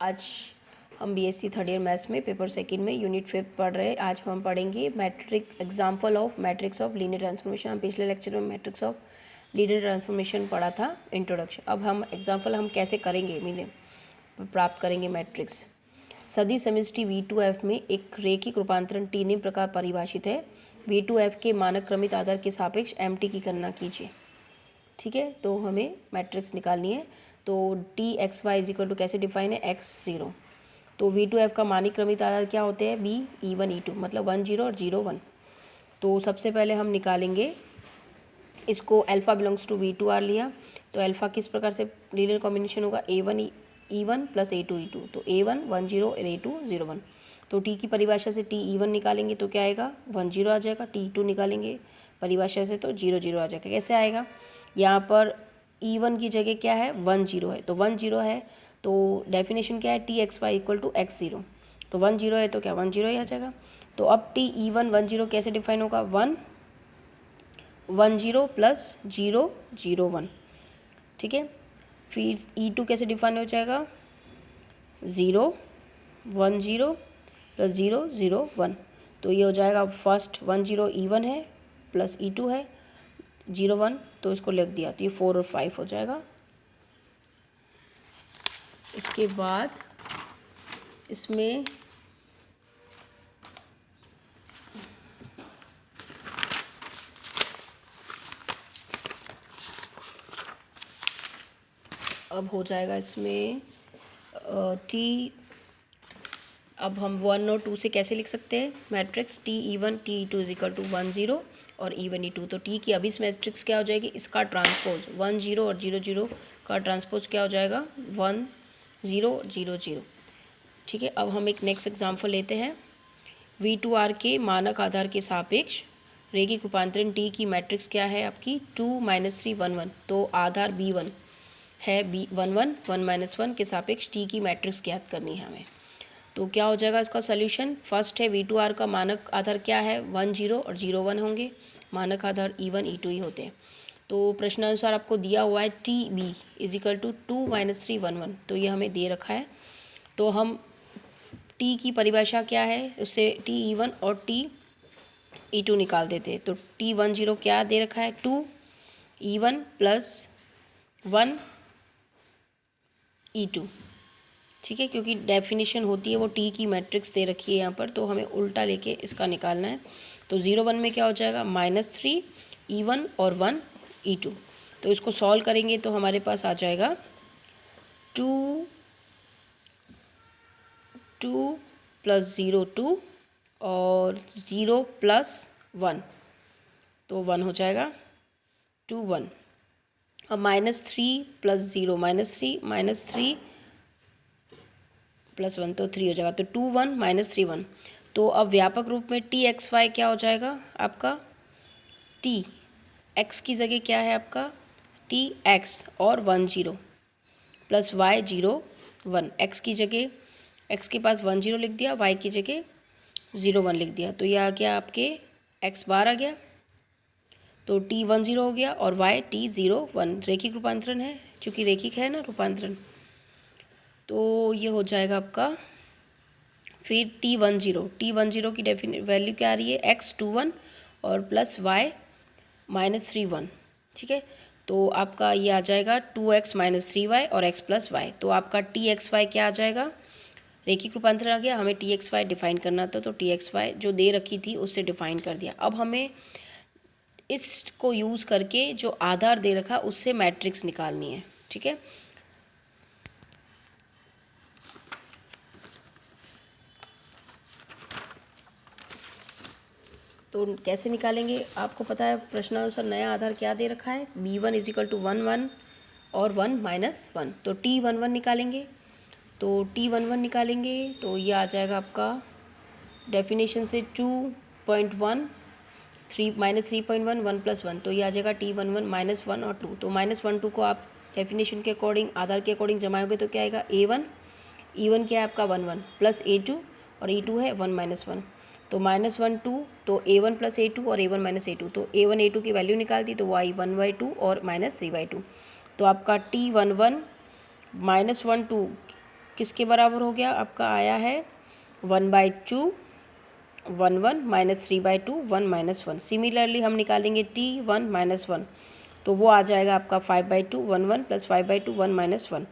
आज हम BSc third year maths में पेपर सेकंड में यूनिट 5 पढ़ रहे हैं। आज हम पढ़ेंगे example of matrix of linear transformation. हम पिछले लेक्चर में मैट्रिक्स ऑफ लीनियर ट्रांसफॉर्मेशन पढ़ा था, इंट्रोडक्शन। अब हम एग्जाम्पल हम कैसे करेंगे, प्राप्त करेंगे मैट्रिक्स। सदिश समष्टि V2F में एक रैखिक रूपांतरण T निम्न प्रकार परिभाषित है। V2F के मानक क्रमित आधार के सापेक्ष MT की गणना कीजिए। ठीक है, तो हमें मैट्रिक्स निकालनी है। तो TXY इज इक्वल टू कैसे डिफाइन है, X0। तो V2F का मानक क्रमित आधार क्या होते हैं, B E1 E2, मतलब 1 0 और 0 1। तो सबसे पहले हम निकालेंगे इसको, अल्फा बिलोंग्स टू V2R लिया तो अल्फा किस प्रकार से लीनियर कॉम्बिनेशन होगा, A1 E1 plus A2 E2। तो A1 1 0 और A2 0 1। तो T की परिभाषा से T E1 निकालेंगे तो क्या आएगा, 1 0 आ जाएगा। T E2 निकालेंगे परिभाषा से तो 0 0 आ जाएगा। कैसे आएगा, यहाँ पर E1 की जगह क्या है, 1 0 है, तो 1 0 है तो डेफिनेशन क्या है, TXY इक्वल टू X0। तो 1 0 है तो क्या 1 0 ही आ जाएगा। तो अब T E1 1 0 कैसे डिफाइन होगा, 1 1 0 प्लस 0 0 1। ठीक है, फिर E2 कैसे डिफाइन हो जाएगा, 0 1 0 प्लस 0 0 1। तो ये हो जाएगा, फर्स्ट 1 0 E1 है प्लस E2 है 0 1, तो इसको लिख दिया तो ये 4 और 5 हो जाएगा। इसके बाद इसमें अब हो जाएगा इसमें T, अब हम 1 और 2 से कैसे लिख सकते हैं matrix, T E1 T E2 is equal to 1 0 और E1 E2। तो T की अब इस मैट्रिक्स क्या हो जाएगी, इसका ट्रांसपोज 1 0 और 0 0 का ट्रांसपोज क्या हो जाएगा, 1 0 0 0। ठीक है, अब हम एक नेक्स्ट एग्जाम्पल लेते हैं। V2R के मानक आधार के सापेक्ष रैखिक रूपांतरण T की मैट्रिक्स क्या है आपकी, 2 -3 1 1। तो आधार B1 है, B1 1 1 -1 के सापेक्ष T की मैट्रिक्स ज्ञात करनी है हमें। तो क्या हो जाएगा इसका सोल्यूशन, फर्स्ट है V2R का मानक आधार क्या है, 1 0 और 0 1 होंगे। मानक आधार E1 E2 ही होते हैं। तो प्रश्नानुसार आपको दिया हुआ है TB इज इक्वल टू 2 -3 1 1। तो ये हमें दे रखा है। तो हम T की परिभाषा क्या है, उससे T E1 और T E2 निकाल देते हैं। तो T 1 0 क्या दे रखा है, 2 E1 प्लस 1 E2। ठीक है, क्योंकि डेफिनेशन होती है वो T की मैट्रिक्स दे रखी है यहाँ पर, तो हमें उल्टा लेके इसका निकालना है। तो 0 1 में क्या हो जाएगा, -3 E1 और 1 E2। तो इसको सॉल्व करेंगे तो हमारे पास आ जाएगा 2 प्लस 0 2 और 0 प्लस 1, तो 1 हो जाएगा, 2 1। अब -3 प्लस 0 -3 प्लस 1 तो 3 हो जाएगा। तो 2 1 -3 1। तो अब व्यापक रूप में TXY क्या हो जाएगा आपका, T X की जगह क्या है आपका, TX और 1 0 प्लस Y 0 1। X की जगह, X के पास 1 0 लिख दिया, Y की जगह 0 1 लिख दिया। तो ये आ गया आपके X बार आ गया। तो T 1 0 हो गया और Y T 0 1। रैखिक रूपांतरण है, चूँकि रैखिक है ना रूपांतरण, तो ये हो जाएगा आपका। फिर T 1 0 की वैल्यू क्या आ रही है, X 2 1 और प्लस Y -3 1। ठीक है, तो आपका ये आ जाएगा 2X -3Y और X प्लस Y। तो आपका TXY क्या आ जाएगा, रैखिक रूपांतरण आ गया। हमें TXY डिफाइन करना था, तो TXY जो दे रखी थी उससे डिफाइन कर दिया। अब हमें इसको यूज़ करके जो आधार दे रखा उससे मैट्रिक्स निकालनी है। ठीक है, तो कैसे निकालेंगे, आपको पता है प्रश्नानुसार नया आधार क्या दे रखा है, B1 इज इक्वल टू 1 1 और 1 -1। तो T 1 1 निकालेंगे। तो T 1 1 निकालेंगे तो ये आ जाएगा आपका डेफिनेशन से 2.1 -3.1 1 प्लस 1। तो ये आ जाएगा T 1 1 -1 और 2। तो -1 2 को आप डेफिनेशन के अकॉर्डिंग, आधार के अकॉर्डिंग जमाओगे तो क्या आएगा, A1 E1 क्या है आपका 1 1 प्लस A2 और E2 है 1 -1। तो -1 2 तो A1 प्लस A2 और A1 माइनस A2। तो A1 A2 की वैल्यू निकाल दी तो Y 1/2 और -3/2। तो आपका T 1 1 -1 2 किसके बराबर हो गया, आपका आया है 1/2 1 1 माइनस 3/2 1 - 1। सिमिलरली हम निकालेंगे t1 - 1, तो वो आ जाएगा आपका 5/2 1 1 प्लस 5/2 1 - 1,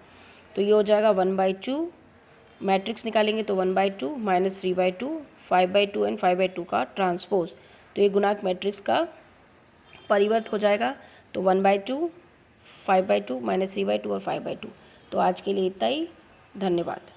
तो ये हो जाएगा 1/2। मैट्रिक्स निकालेंगे तो 1/2 माइनस 3/2 5/2 एंड 5/2 का ट्रांसपोज, तो ये गुणांक मैट्रिक्स का परिवर्त हो जाएगा। तो 1/2 5/2 माइनस 3/2 और 5/2। तो आज के लिए इतना ही, धन्यवाद।